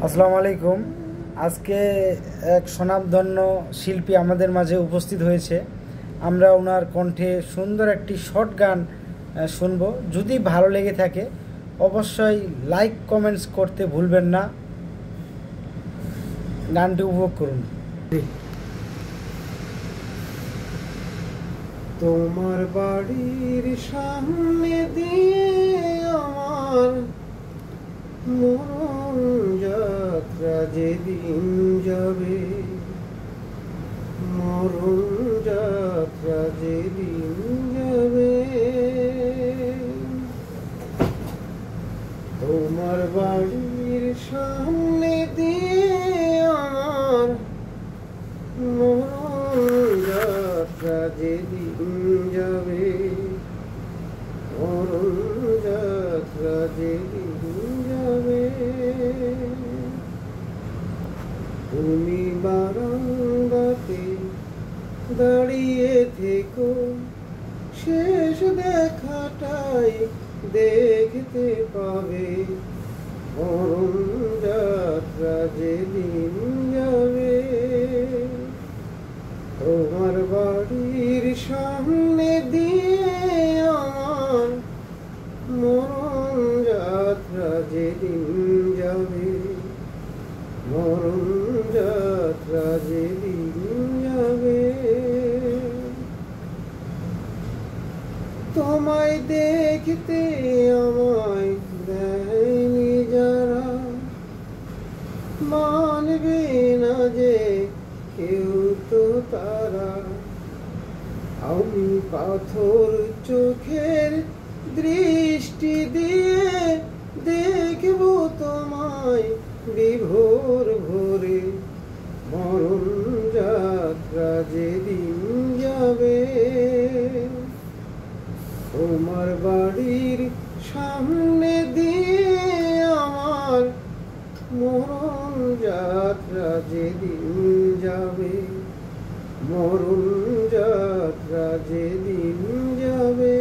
আসসালামু আলাইকুম। আজকে এক স্বনামধন্য শিল্পী আমাদের মাঝে উপস্থিত হয়েছে। আমরা ওনার কণ্ঠে সুন্দর একটি শর্ট গান শুনবো। যদি ভালো লেগে থাকে অবশ্যই লাইক কমেন্টস করতে ভুলবেন না। গানটি উপভোগ করুন। তোমার বাড়ির সামনে দিয়ে আমার মরণ যাত্রা যেদিন যাবে, মরণ যাত্রা যেদিন যাবে, তোমার বাড়ির সামনে দিয়ে আমার মরণ যাত্রা যেদিন যাবে, মরণ যাত্রা যেদিন যাবে, তুমি বারান্দাতে দাঁড়িয়ে থেকো, শেষ দেখাটাই দেখতে পাবে, মরণ যাত্রা যেদিন যাবে। তোমার বাড়ির সামনে দিয়ে আমার মরণ যাত্রা যেদিন যাবে, মরণ যাত্রা যেদিন যাবে, তোমায় দেখতে আমায় দেয়নি যারা, মানবে না যে কেউ তো তারা, আমি পাথর চোখের দৃষ্টি দিয়ে দেখব তোমায় বিভোর ভোরে, মরণ যাত্রা যেদিন যাবে। তোমার বাড়ির সামনে দিয়ে আমার মরণ যাত্রা যেদিন যাবে, মরণ যাত্রা যেদিন যাবে,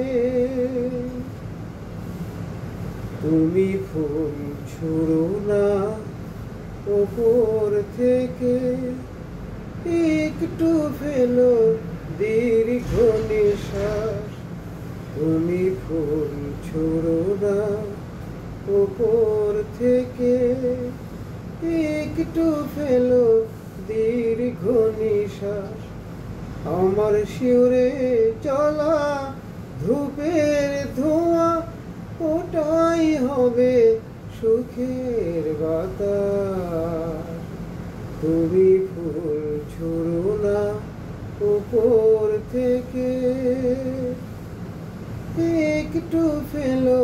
তুমি ফুল ছুঁড়ো না ওপর থেকে, একটু ফেলো দীর্ঘ নিঃশ্বাস, তুমি ফুল ছুঁড়ো না ওপর থেকে, একটু ফেলো দীর্ঘ নিঃশ্বাস, আমার শিউরে চলা ধূপের ধোঁয়া, ওটাই হবে সুখের বাতাস, তুমি ফুল ছুঁড়ো না উপর থেকে, একটু ফেলো